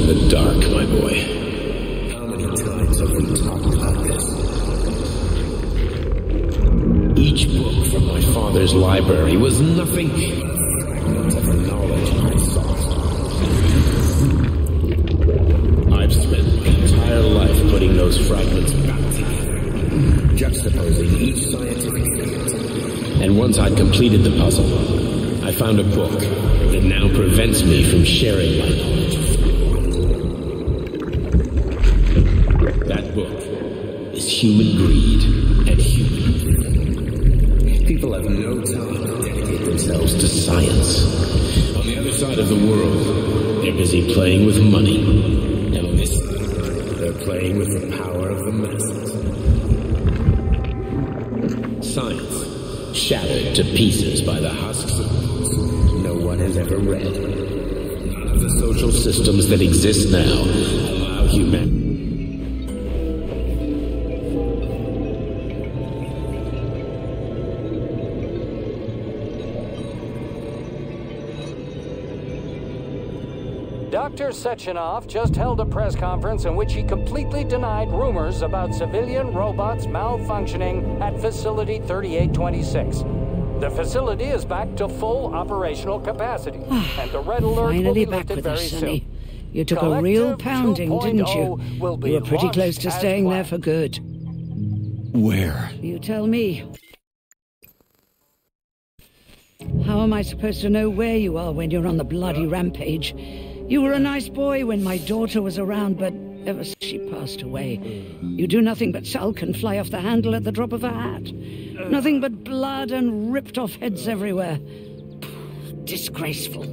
in the dark, my boy. How many times have we talked about this? Each book from my father's library was nothing but fragments of the knowledge I sought. I've spent my entire life putting those fragments back together, juxtaposing each scientific fact. And once I'd completed the puzzle, I found a book that now prevents me from sharing my knowledge. That book is Human Greed and Human Greed. People have no time to dedicate themselves to science. On the other side of the world, they're busy playing with money. And on this side, they're playing with the power of the masses. Science, shattered to pieces by the husks of books no one has ever read. None of the social systems that exist now allow humanity. Dr. Sechenov just held a press conference in which he completely denied rumors about civilian robots malfunctioning at Facility 3826. The facility is back to full operational capacity, and the red alert will be lifted very soon. You took a real pounding, didn't you? You were pretty close to staying there for good. Where? You tell me. How am I supposed to know where you are when you're on the bloody rampage? You were a nice boy when my daughter was around, but ever since she passed away, you do nothing but sulk and fly off the handle at the drop of a hat. Nothing but blood and ripped off heads everywhere. Disgraceful.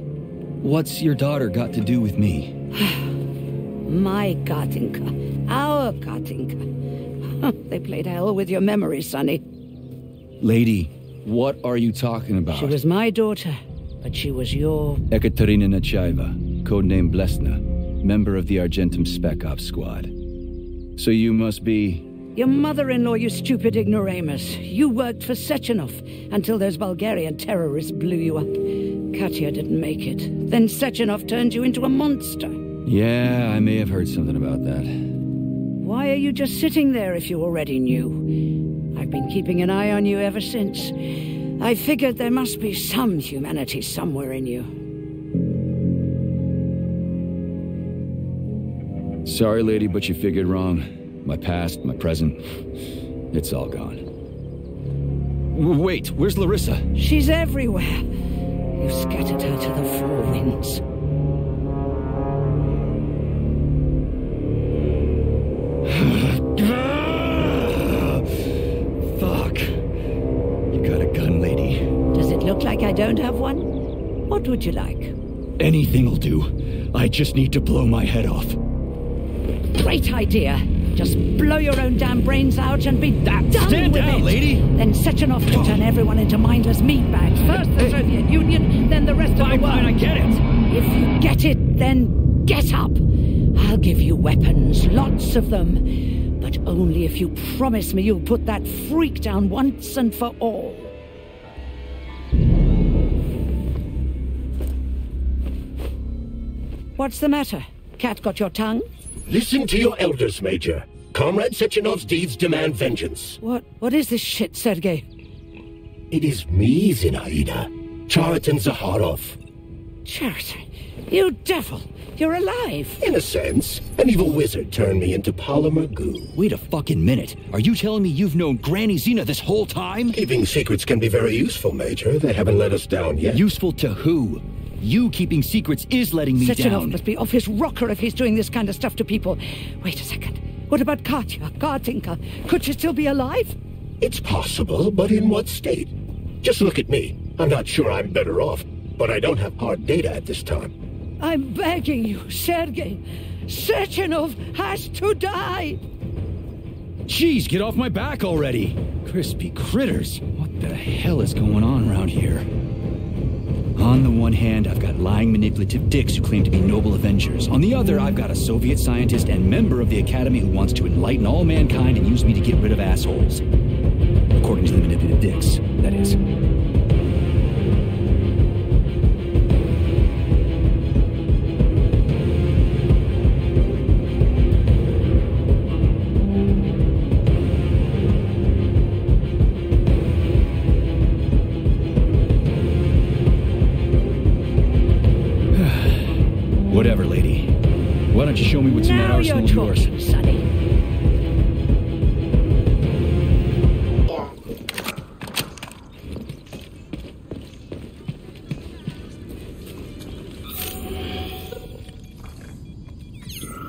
What's your daughter got to do with me? My Katinka. Our Katinka. They played hell with your memory, Sonny. Lady, what are you talking about? She was my daughter, but she was your... Ekaterina Nechaeva, codename Blesna, member of the Argentum Spec Ops squad. So you must be... Your mother-in-law, you stupid ignoramus. You worked for Sechenov until those Bulgarian terrorists blew you up. Katya didn't make it. Then Sechenov turned you into a monster. Yeah, I may have heard something about that. Why are you just sitting there if you already knew? I've been keeping an eye on you ever since. I figured there must be some humanity somewhere in you. Sorry, lady, but you figured wrong. My past, my present, it's all gone. Wait, where's Larissa? She's everywhere. You scattered her to the four winds. Fuck. You got a gun, lady. Does it look like I don't have one? What would you like? Anything'll do. I just need to blow my head off. Great idea. Just blow your own damn brains out and be done Stand with down, it. lady! Then Sechenov can turn everyone into mindless meatbags. First the Soviet Union, then the rest of the world. Fine, I get it. If you get it, then get up. I'll give you weapons, lots of them. But only if you promise me you'll put that freak down once and for all. What's the matter? Cat got your tongue? Listen to your elders, Major. Comrade Sechenov's deeds demand vengeance. What is this shit, Sergei? It is me, Zinaida. Chariton Zaharov. Chariton? You devil! You're alive! In a sense, an evil wizard turned me into polymer goo. Wait a fucking minute. Are you telling me you've known Granny Zena this whole time? Keeping secrets can be very useful, Major. They haven't let us down yet. Useful to who? You keeping secrets is letting me Sechenov down. must be off his rocker if he's doing this kind of stuff to people. Wait a second. What about Katya, Katinka? Could she still be alive? It's possible, but in what state? Just look at me. I'm not sure I'm better off, but I don't have hard data at this time. I'm begging you, Sergei. Sechenov has to die! Jeez, get off my back already! Crispy critters. What the hell is going on around here? On the one hand, I've got lying, manipulative dicks who claim to be noble avengers. On the other, I've got a Soviet scientist and member of the Academy who wants to enlighten all mankind and use me to get rid of assholes. According to the manipulative dicks, that is. don't you show me what's in that Now arsenal you're of yours? talking, Sonny.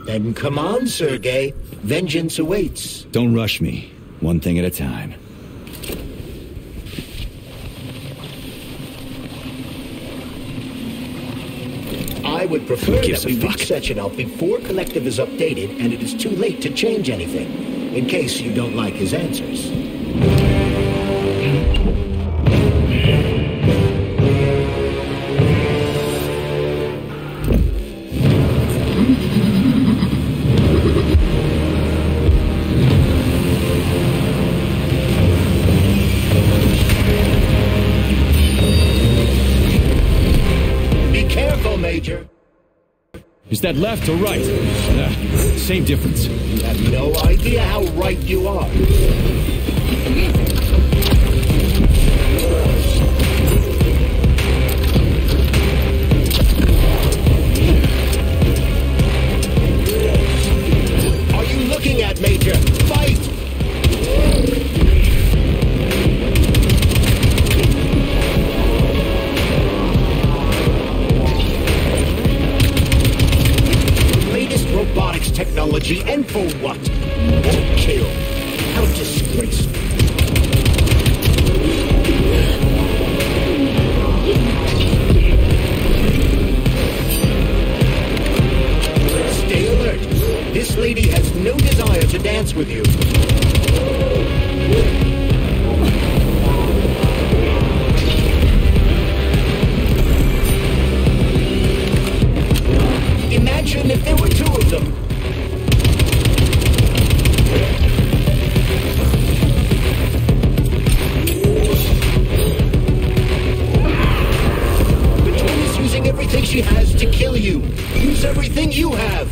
Then come on, Sergei. Vengeance awaits. Don't rush me. One thing at a time. I would prefer that gives a we fuck? reach Sechenov before Collective is updated and it is too late to change anything, in case you don't like his answers. Be careful, Major. Is that left or right? Same difference. You have no idea how right you are. Are you looking at, Major? Fight! Latest robotics technology, and for what? What kill? How disgraceful. Stay alert. This lady has no desire to dance with you. Imagine if there were two of them. The twin is using everything she has to kill you. Use everything you have.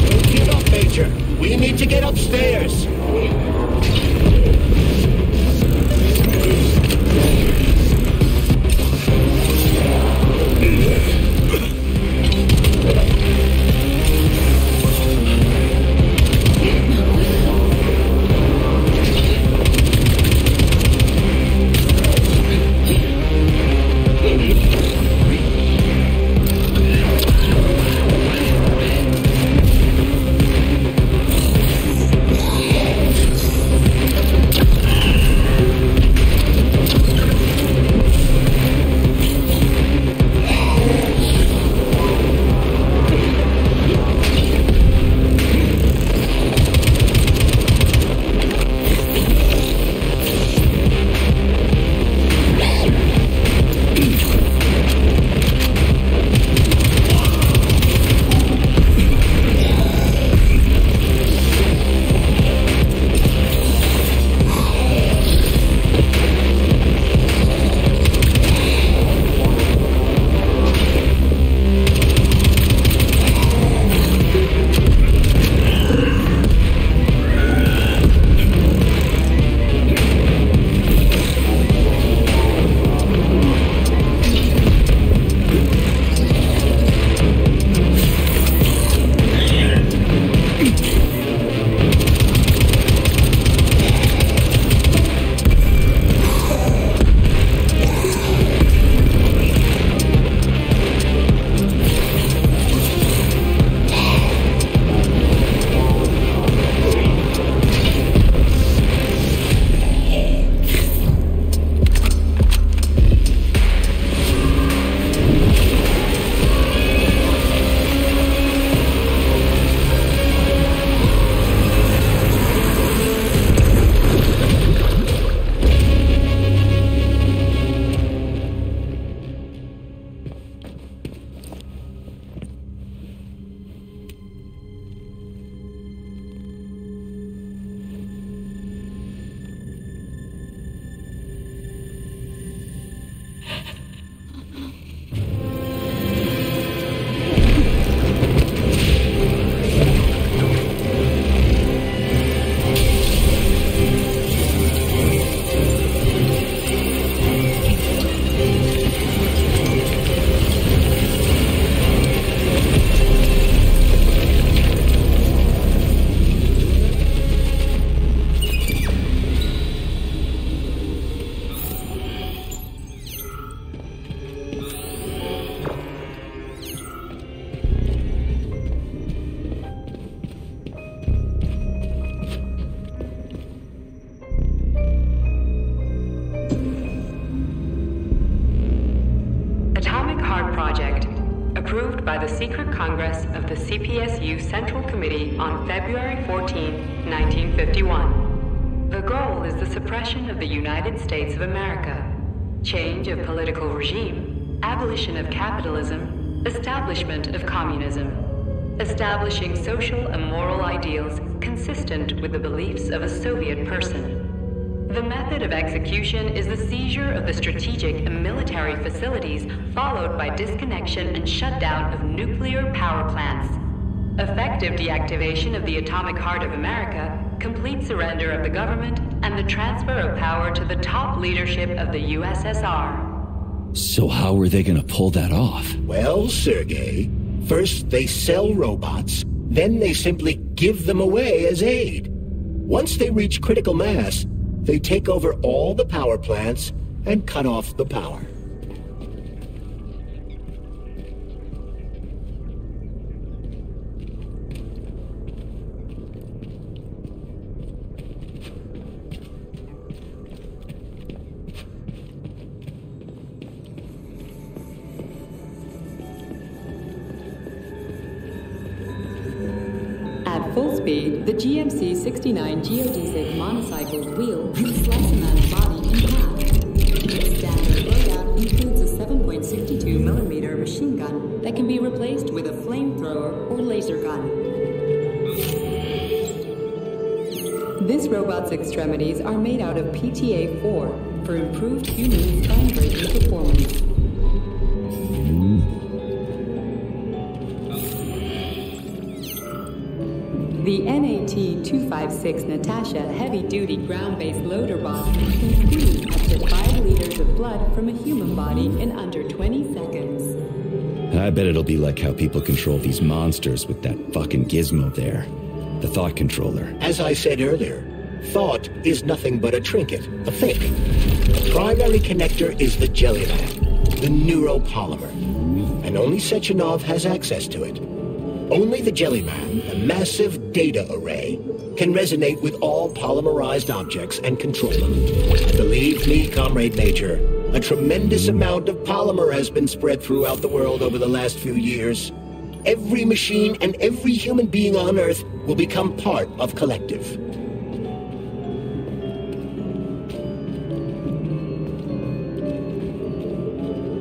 Don't give up, Major. We need to get upstairs. Card Project, approved by the Secret Congress of the CPSU Central Committee on February 14, 1951. The goal is the suppression of the United States of America, change of political regime, abolition of capitalism, establishment of communism, establishing social and moral ideals consistent with the beliefs of a Soviet person. The method of execution is the seizure of the strategic and military facilities, followed by disconnection and shutdown of nuclear power plants. Effective deactivation of the atomic heart of America, complete surrender of the government, and the transfer of power to the top leadership of the USSR. So how are they gonna pull that off? Well, Sergei, first they sell robots, then they simply give them away as aid. Once they reach critical mass, they take over all the power plants and cut off the power. At full speed, the GMC-69 geodesic monocycle's wheel will slice a man's body in half. Its standard loadout includes a 7.62mm machine gun that can be replaced with a flamethrower or laser gun. This robot's extremities are made out of PTA-4 for improved human spine-breaking performance. The NAT-256 Natasha heavy-duty ground-based loader box can squeeze up to 5 liters of blood from a human body in under 20 seconds. I bet it'll be like how people control these monsters with that fucking gizmo there. The thought controller. As I said earlier, thought is nothing but a trinket, a fake. The primary connector is the jellyman, the neuropolymer, and only Sechenov has access to it. Only the Jellyman, a massive data array, can resonate with all polymerized objects and control them. Believe me, Comrade Major, a tremendous amount of polymer has been spread throughout the world over the last few years. Every machine and every human being on Earth will become part of Collective.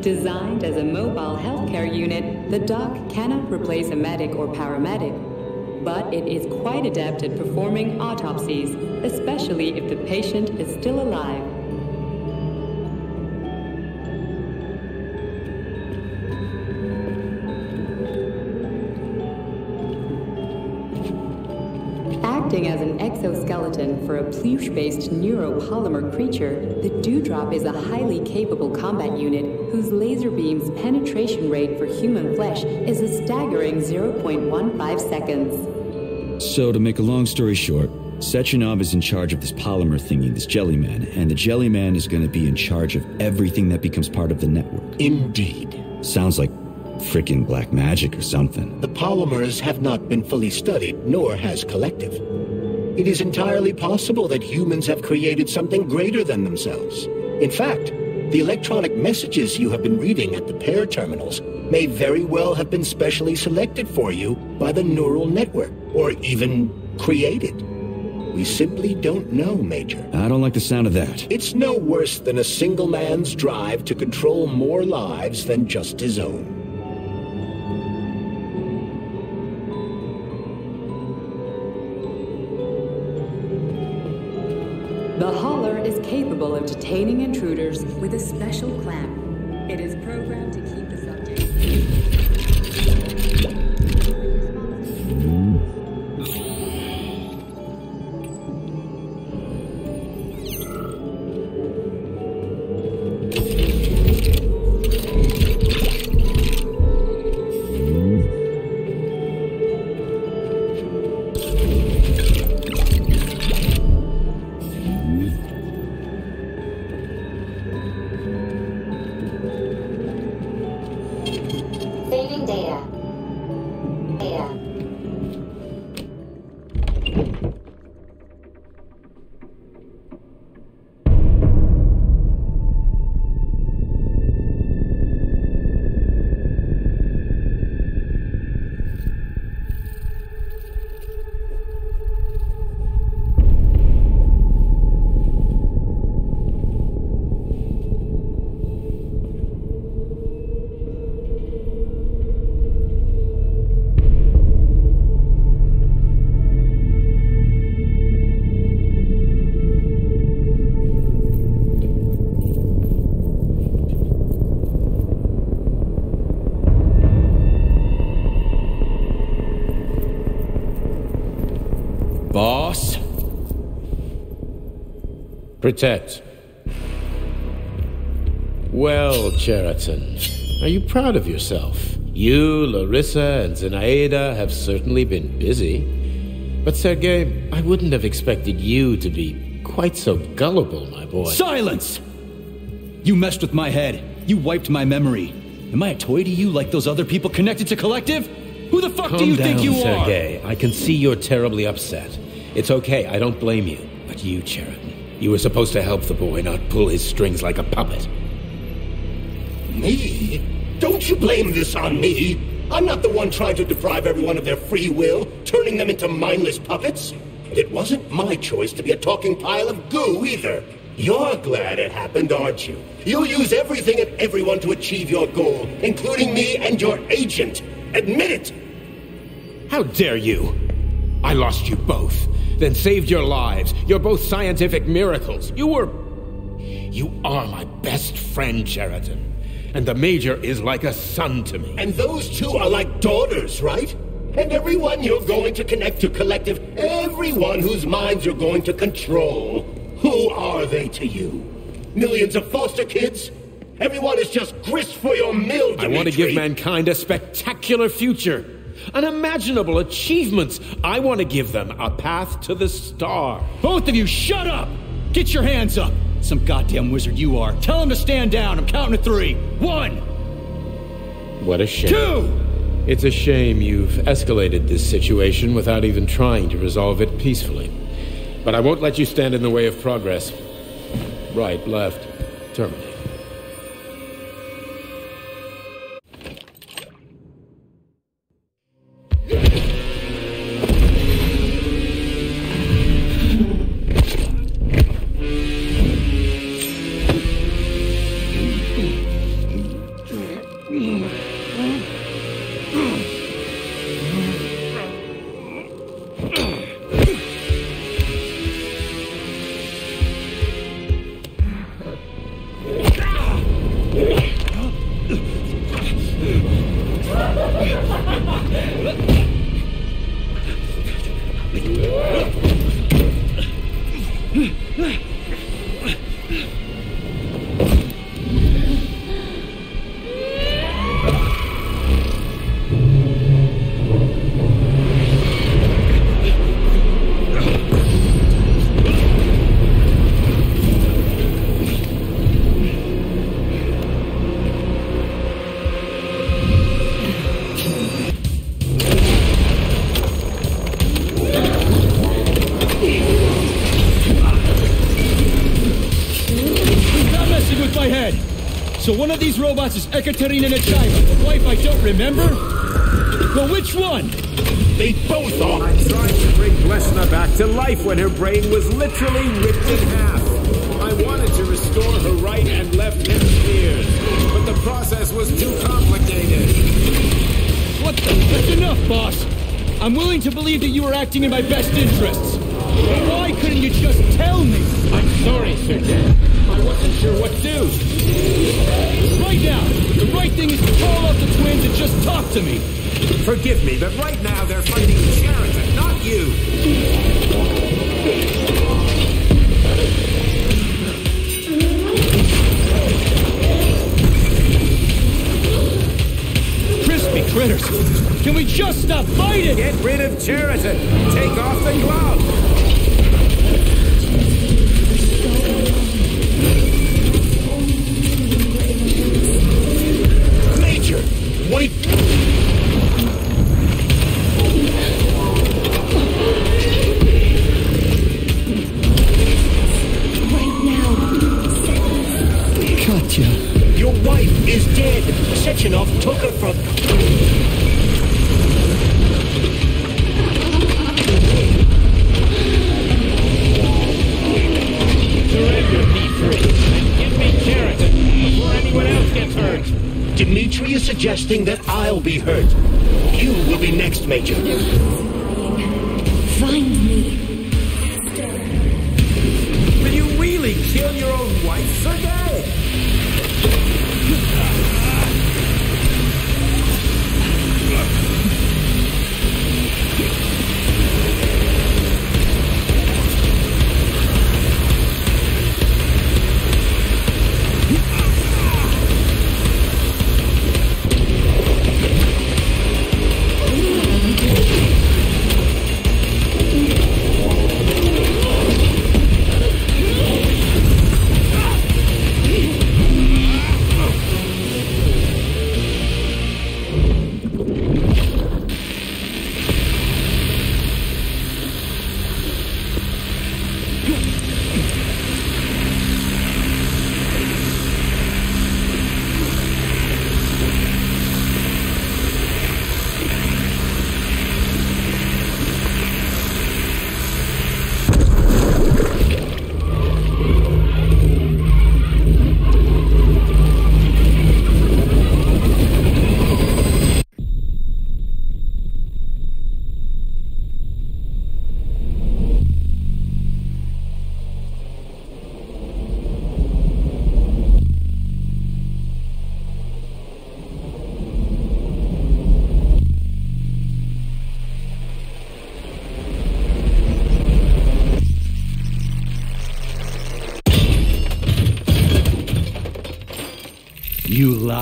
Designed as a mobile healthcare unit, the dock cannot replace a medic or paramedic, but it is quite adept at performing autopsies, especially if the patient is still alive. Acting as an exoskeleton for a pluche-based neuropolymer creature, the Dewdrop is a highly capable combat unit whose laser beam's penetration rate for human flesh is a staggering 0.15 seconds. So, to make a long story short, Sechenov is in charge of this polymer thingy, this Jellyman, and the Jellyman is going to be in charge of everything that becomes part of the network. Indeed. Sounds like frickin' black magic or something. The polymers have not been fully studied, nor has Collective. It is entirely possible that humans have created something greater than themselves. In fact, the electronic messages you have been reading at the pair terminals may very well have been specially selected for you by the neural network, or even created. We simply don't know, Major. I don't like the sound of that. It's no worse than a single man's drive to control more lives than just his own. The hauler is capable of detaining intruders with a special clamp. It is programmed to keep the subject. boss. Protect. Well, Cheriton, are you proud of yourself? You, Larissa, and Zenaida have certainly been busy. But Sergei, I wouldn't have expected you to be quite so gullible, my boy. Silence! You messed with my head. You wiped my memory. Am I a toy to you like those other people connected to Collective? Who the fuck do you think you are? Sergei. I can see you're terribly upset. It's okay, I don't blame you. But you, Cheriton, you were supposed to help the boy, not pull his strings like a puppet. Me? Don't you blame this on me? I'm not the one trying to deprive everyone of their free will, turning them into mindless puppets. And it wasn't my choice to be a talking pile of goo, either. You're glad it happened, aren't you? You'll use everything and everyone to achieve your goal, including me and your agent. Admit it! How dare you? I lost you both, then saved your lives. You're both scientific miracles. You are my best friend, Cheriton. And the Major is like a son to me. And those two are like daughters, right? And everyone you're going to connect to Collective, everyone whose minds you're going to control, who are they to you? Millions of foster kids? Everyone is just grist for your mill, Dimitri. I want to give mankind a spectacular future. Unimaginable achievements. I want to give them a path to the star. Both of you, shut up! Get your hands up! Some goddamn wizard you are. Tell him to stand down. I'm counting to 3. 1! What a shame. 2! It's a shame you've escalated this situation without even trying to resolve it peacefully. But I won't let you stand in the way of progress. Right, left, terminate. So one of these robots is Ekaterina Nechaev, the wife I don't remember? Well, which one? They both are. I tried to bring Blesna back to life when her brain was literally ripped in half. I wanted to restore her right and left hemispheres, but the process was too complicated. What the? That's enough, boss. I'm willing to believe that you were acting in my best interests. But why couldn't you just tell me? I'm sorry, Sergei. I wasn't sure what to do. Right now, the right thing is to call up the twins and just talk to me. Forgive me, but right now they're fighting Sheraton, not you. Crispy critters, can we just stop fighting? Get rid of Sheraton. Take off the glove. Wait! Right now. Katya. Your wife is dead. Sechenov took her from... Surrender, P3, and give me Sheraton before anyone else gets hurt. Dimitri is suggesting that I'll be hurt. You will be next, Major. Find me. Will you really kill your own wife, Sergei?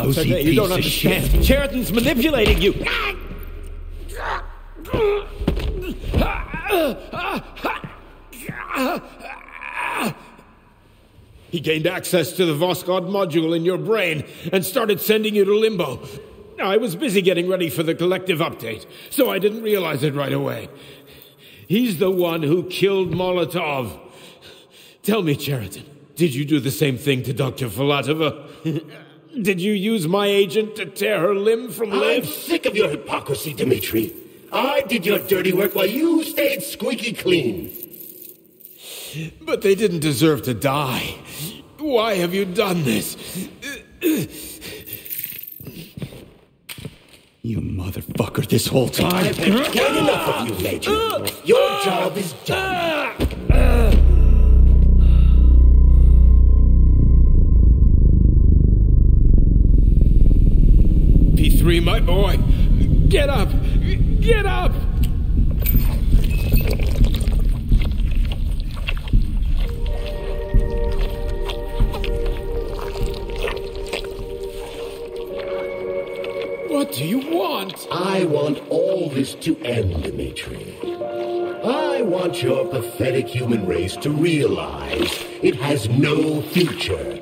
lousy You piece don't of understand. shit. Sheraton's manipulating you. He gained access to the Voskhod module in your brain and started sending you to limbo. I was busy getting ready for the collective update, so I didn't realize it right away. He's the one who killed Molotov. Tell me, Sheraton, did you do the same thing to Dr. Filatova? Did you use my agent to tear her limb from limb? I'm sick of your hypocrisy, Dmitri. I did your dirty work while you stayed squeaky clean. But they didn't deserve to die. Why have you done this? You motherfucker, this whole time. I've had quite enough of you, Major. Your job is done. P3, my boy. Get up! Get up! What do you want? I want all this to end, Dmitri. I want your pathetic human race to realize it has no future.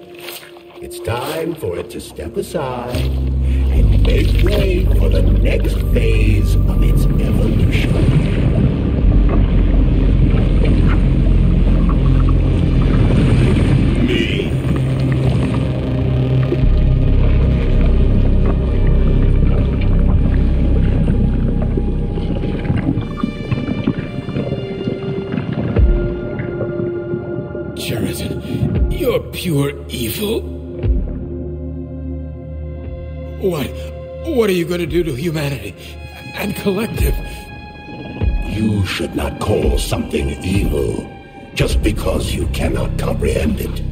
It's time for it to step aside and make way for the next phase of its evolution. You're pure evil. What are you going to do to humanity and collective? You should not call something evil just because you cannot comprehend it.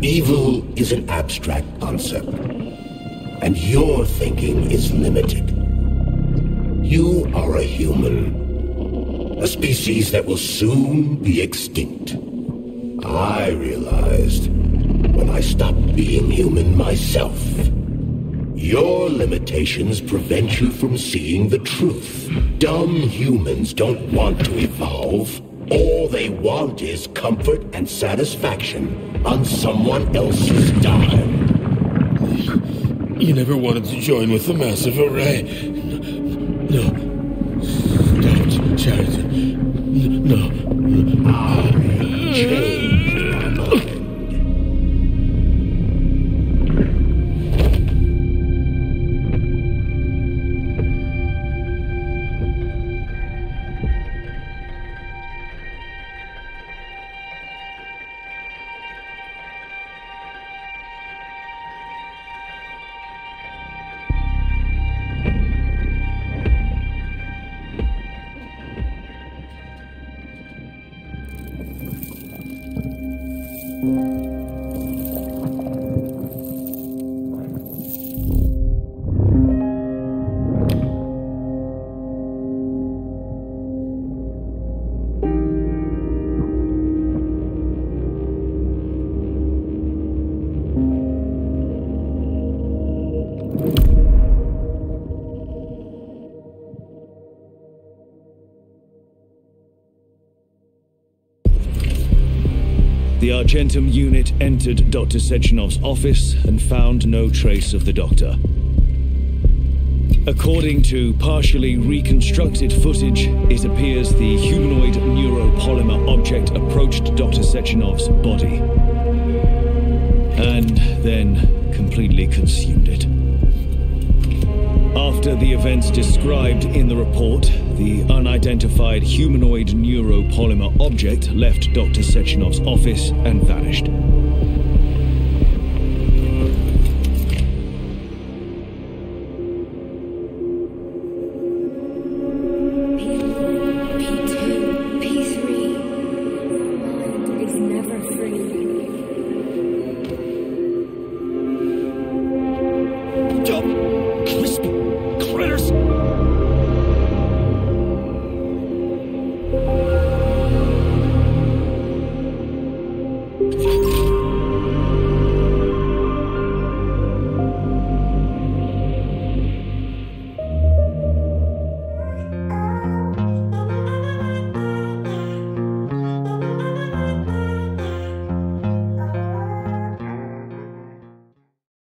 Evil is an abstract concept, and your thinking is limited. You are a human, a species that will soon be extinct. I realized when I stopped being human myself. Your limitations prevent you from seeing the truth. Dumb humans don't want to evolve. All they want is comfort and satisfaction on someone else's dime. You never wanted to join with the massive array. No. Don't, Sheraton. No. I changed my mind. The Argentum unit entered Dr. Sechenov's office and found no trace of the doctor. According to partially reconstructed footage, it appears the humanoid neuropolymer object approached Dr. Sechenov's body and then completely consumed it. After the events described in the report, the unidentified humanoid neuropolymer object left Dr. Sechenov's office and vanished.